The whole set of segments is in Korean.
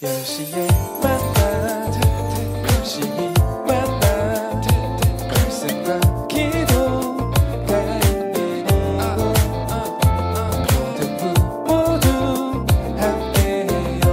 10시에 만나 열심히 만나 말씀과 기도가 있는 이곳 모두 함께해요.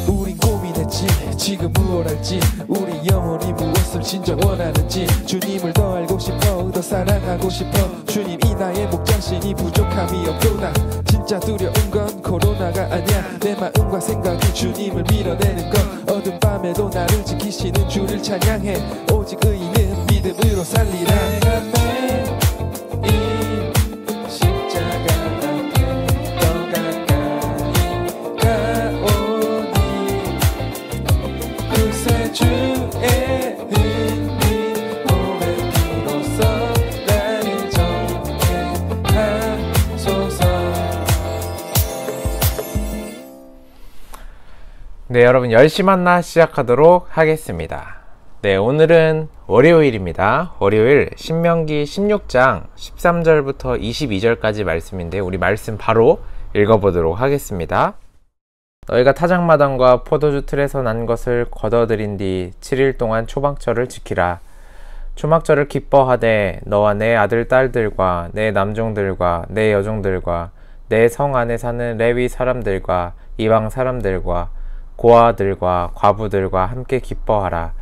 우린 고민했지 지금 무엇 할지 우리 영혼이 무엇을 진짜 원하는지 주님을 더 알고 싶어 더 사랑하고 싶어 주님 이 나의 목장신이 부족함이 없도다. 진짜 두려운 건 코로나가 아니야 내 마음과 생각이 주님을 밀어내는 것 어두운 밤에도 나를 지키시는 주를 찬양해 오직 의인은 믿음으로 살리라. 내가 매일 십자가 앞에 더 가까이 가오니 그새 주의 은빛 오랜 피로써 나를 정죄하소서. 네, 여러분 10시 만나 시작하도록 하겠습니다. 네, 오늘은 월요일입니다. 월요일 신명기 16장 13절부터 22절까지 말씀인데 우리 말씀 바로 읽어보도록 하겠습니다. 너희가 타작마당과 포도주 틀에서 난 것을 거둬들인 뒤 7일 동안 초막절을 지키라. 초막절을 기뻐하되 너와 내 아들 딸들과 내 남종들과 내 여종들과 내 성 안에 사는 레위 사람들과 이방 사람들과 고아들과 과부들과 함께 기뻐하라.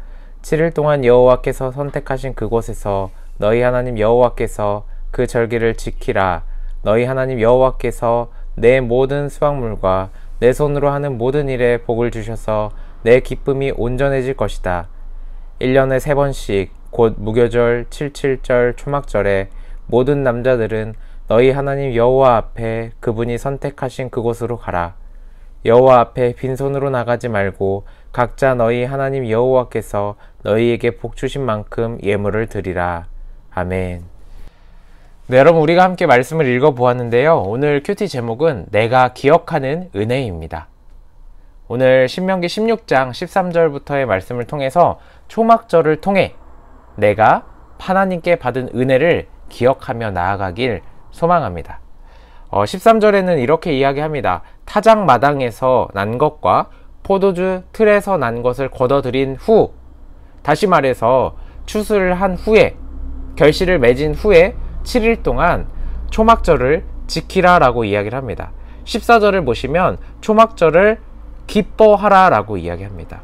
7일 동안 여호와께서 선택하신 그곳에서 너희 하나님 여호와께서 그 절기를 지키라. 너희 하나님 여호와께서 내 모든 수확물과 내 손으로 하는 모든 일에 복을 주셔서 내 기쁨이 온전해질 것이다. 1년에 3번씩 곧 무교절, 77절, 초막절에 모든 남자들은 너희 하나님 여호와 앞에 그분이 선택하신 그곳으로 가라. 여호와 앞에 빈손으로 나가지 말고 각자 너희 하나님 여호와께서 너희에게 복 주신 만큼 예물을 드리라. 아멘. 네, 여러분 우리가 함께 말씀을 읽어보았는데요. 오늘 큐티 제목은 내가 기억하는 은혜입니다. 오늘 신명기 16장 13절부터의 말씀을 통해서 초막절을 통해 내가 하나님께 받은 은혜를 기억하며 나아가길 소망합니다. 13절에는 이렇게 이야기합니다. 타작마당에서 난 것과 포도주 틀에서 난 것을 거둬들인 후, 다시 말해서 추수를 한 후에, 결실을 맺은 후에 7일 동안 초막절을 지키라 라고 이야기를 합니다. 14절을 보시면 초막절을 기뻐하라 라고 이야기합니다.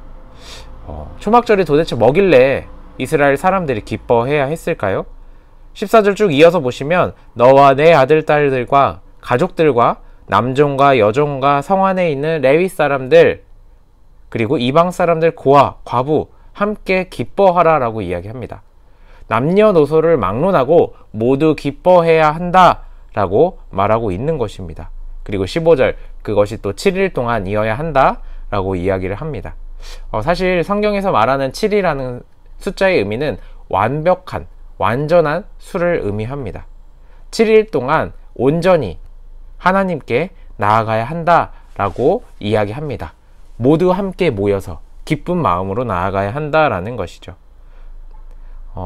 초막절이 도대체 뭐길래 이스라엘 사람들이 기뻐해야 했을까요? 14절 쭉 이어서 보시면 너와 내 아들 딸들과 가족들과 남종과 여종과 성 안에 있는 레위 사람들 그리고 이방 사람들 고아, 과부 함께 기뻐하라 라고 이야기합니다. 남녀노소를 막론하고 모두 기뻐해야 한다 라고 말하고 있는 것입니다. 그리고 15절 그것이 또 7일 동안 이어야 한다 라고 이야기를 합니다. 사실 성경에서 말하는 7이라는 숫자의 의미는 완벽한, 완전한 수를 의미합니다. 7일 동안 온전히 하나님께 나아가야 한다라고 이야기합니다. 모두 함께 모여서 기쁜 마음으로 나아가야 한다라는 것이죠.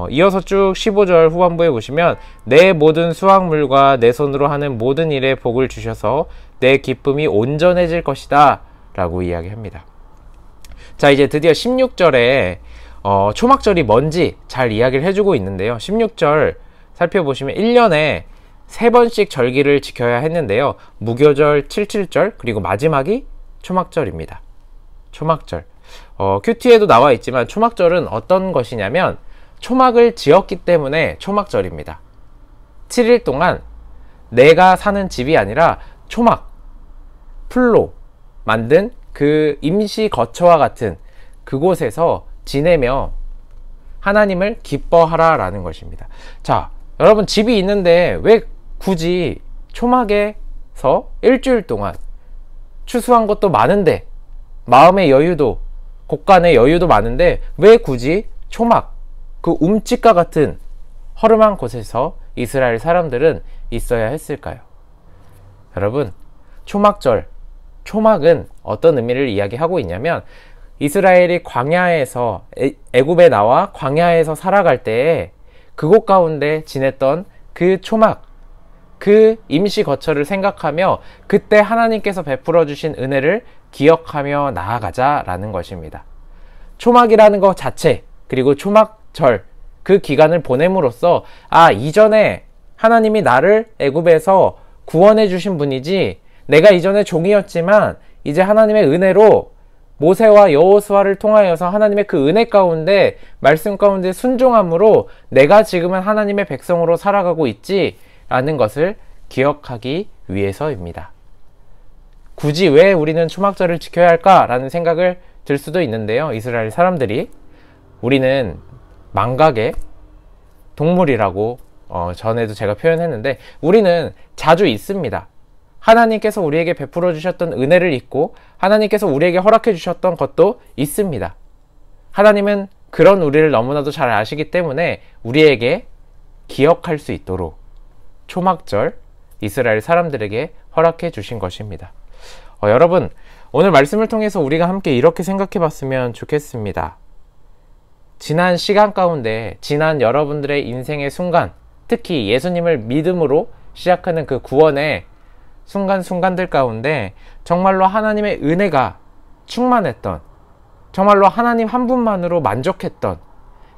이어서 쭉 15절 후반부에 보시면 내 모든 수확물과 내 손으로 하는 모든 일에 복을 주셔서 내 기쁨이 온전해질 것이다 라고 이야기합니다. 자, 이제 드디어 16절에 초막절이 뭔지 잘 이야기를 해주고 있는데요. 16절 살펴보시면 1년에 3번씩 절기를 지켜야 했는데요. 무교절, 77절, 그리고 마지막이 초막절입니다. 초막절. 큐티에도 나와 있지만 초막절은 어떤 것이냐면 초막을 지었기 때문에 초막절입니다. 7일 동안 내가 사는 집이 아니라 초막, 풀로 만든 그 임시 거처와 같은 그곳에서 지내며 하나님을 기뻐하라 라는 것입니다. 자, 여러분 집이 있는데 왜 굳이 초막에서 일주일 동안 추수한 것도 많은데 마음의 여유도 곳간의 여유도 많은데 왜 굳이 초막 그 움집과 같은 허름한 곳에서 이스라엘 사람들은 있어야 했을까요? 여러분 초막절, 초막은 어떤 의미를 이야기하고 있냐면 이스라엘이 광야에서 애굽에 나와 광야에서 살아갈 때에 그곳 가운데 지냈던 그 초막, 그 임시 거처를 생각하며 그때 하나님께서 베풀어 주신 은혜를 기억하며 나아가자라는 것입니다. 초막이라는 것 자체, 그리고 초막절 그 기간을 보냄으로써 이전에 하나님이 나를 애굽에서 구원해 주신 분이지, 내가 이전에 종이었지만 이제 하나님의 은혜로 모세와 여호수아를 통하여서 하나님의 그 은혜 가운데, 말씀 가운데 순종함으로 내가 지금은 하나님의 백성으로 살아가고 있지 라는 것을 기억하기 위해서입니다. 굳이 왜 우리는 초막절을 지켜야 할까라는 생각을 들 수도 있는데요. 이스라엘 사람들이 우리는 망각의 동물이라고 전에도 제가 표현했는데, 우리는 자주 있습니다. 하나님께서 우리에게 베풀어 주셨던 은혜를 잊고 하나님께서 우리에게 허락해 주셨던 것도 있습니다. 하나님은 그런 우리를 너무나도 잘 아시기 때문에 우리에게 기억할 수 있도록 초막절 이스라엘 사람들에게 허락해 주신 것입니다. 여러분, 오늘 말씀을 통해서 우리가 함께 이렇게 생각해 봤으면 좋겠습니다. 지난 시간 가운데, 지난 여러분들의 인생의 순간, 특히 예수님을 믿음으로 시작하는 그 구원의 순간순간들 가운데 정말로 하나님의 은혜가 충만했던, 정말로 하나님 한 분만으로 만족했던,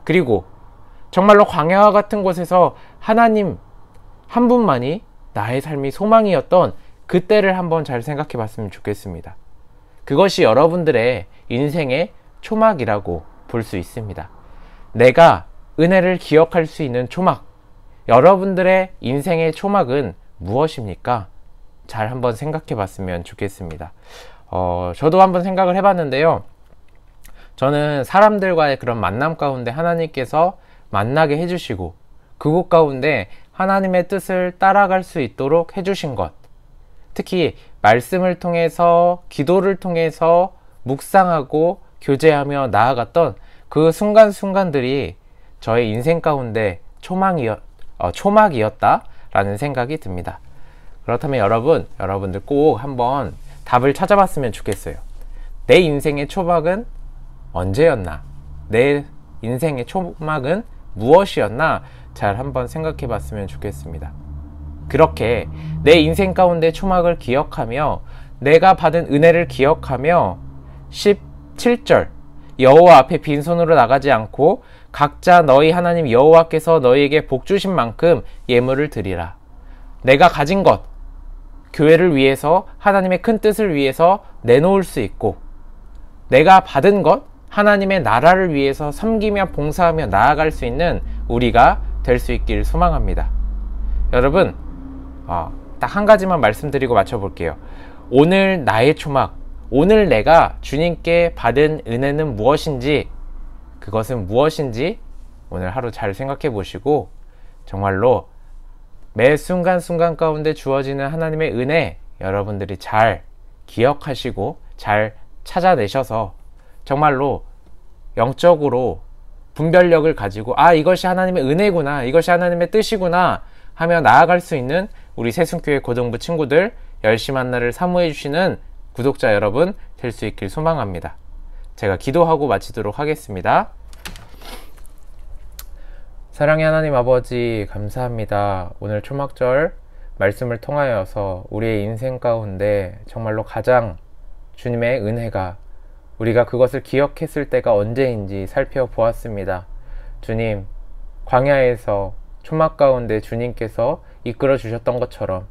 그리고 정말로 광야와 같은 곳에서 하나님 한 분만이 나의 삶이 소망이었던 그때를 한번 잘 생각해 봤으면 좋겠습니다. 그것이 여러분들의 인생의 초막이라고 볼 수 있습니다. 내가 은혜를 기억할 수 있는 초막, 여러분들의 인생의 초막은 무엇입니까? 잘 한번 생각해 봤으면 좋겠습니다. 저도 한번 생각을 해봤는데요. 저는 사람들과의 그런 만남 가운데 하나님께서 만나게 해주시고 그곳 가운데 하나님의 뜻을 따라갈 수 있도록 해주신 것, 특히 말씀을 통해서, 기도를 통해서 묵상하고 교제하며 나아갔던 그 순간순간들이 저의 인생 가운데 초막이었다라는 생각이 듭니다. 그렇다면 여러분들 꼭 한번 답을 찾아봤으면 좋겠어요. 내 인생의 초막은 언제였나? 내 인생의 초막은 무엇이었나? 잘 한번 생각해 봤으면 좋겠습니다. 그렇게 내 인생 가운데 초막을 기억하며 내가 받은 은혜를 기억하며 17절 여호와 앞에 빈손으로 나가지 않고 각자 너희 하나님 여호와께서 너희에게 복 주신 만큼 예물을 드리라. 내가 가진 것, 교회를 위해서, 하나님의 큰 뜻을 위해서 내놓을 수 있고, 내가 받은 것, 하나님의 나라를 위해서 섬기며 봉사하며 나아갈 수 있는 우리가 될 수 있길 소망합니다. 여러분, 딱 한 가지만 말씀드리고 마쳐볼게요. 오늘 나의 초막, 오늘 내가 주님께 받은 은혜는 무엇인지, 그것은 무엇인지 오늘 하루 잘 생각해 보시고, 정말로 매 순간순간 가운데 주어지는 하나님의 은혜 여러분들이 잘 기억하시고 잘 찾아내셔서 정말로 영적으로 분별력을 가지고 이것이 하나님의 은혜구나, 이것이 하나님의 뜻이구나 하며 나아갈 수 있는 우리 새순교회 고등부 친구들, 열심히 한날을 사모해 주시는 구독자 여러분 될 수 있길 소망합니다. 제가 기도하고 마치도록 하겠습니다. 사랑의 하나님 아버지, 감사합니다. 오늘 초막절 말씀을 통하여서 우리의 인생 가운데 정말로 가장 주님의 은혜가, 우리가 그것을 기억했을 때가 언제인지 살펴보았습니다. 주님, 광야에서 초막 가운데 주님께서 이끌어 주셨던 것처럼,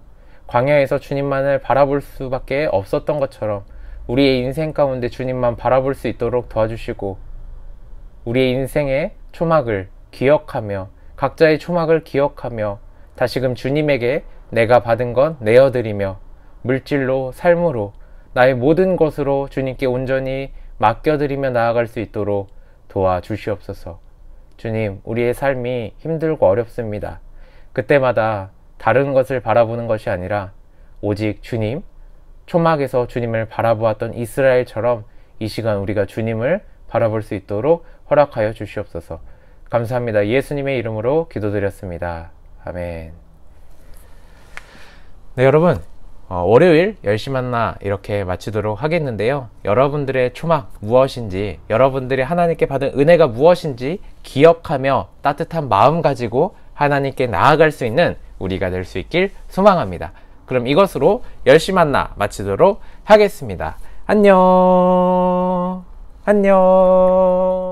광야에서 주님만을 바라볼 수밖에 없었던 것처럼 우리의 인생 가운데 주님만 바라볼 수 있도록 도와주시고, 우리의 인생의 초막을 기억하며, 각자의 초막을 기억하며 다시금 주님에게 내가 받은 건 내어드리며 물질로, 삶으로, 나의 모든 것으로 주님께 온전히 맡겨드리며 나아갈 수 있도록 도와주시옵소서. 주님, 우리의 삶이 힘들고 어렵습니다. 그때마다 다른 것을 바라보는 것이 아니라 오직 주님, 초막에서 주님을 바라보았던 이스라엘처럼 이 시간 우리가 주님을 바라볼 수 있도록 허락하여 주시옵소서. 감사합니다. 예수님의 이름으로 기도드렸습니다. 아멘. 네, 여러분, 월요일 10시 만나 이렇게 마치도록 하겠는데요. 여러분들의 초막 무엇인지, 여러분들이 하나님께 받은 은혜가 무엇인지 기억하며 따뜻한 마음 가지고 하나님께 나아갈 수 있는 우리가 될 수 있길 소망합니다. 그럼 이것으로 10시 만나 마치도록 하겠습니다. 안녕. 안녕.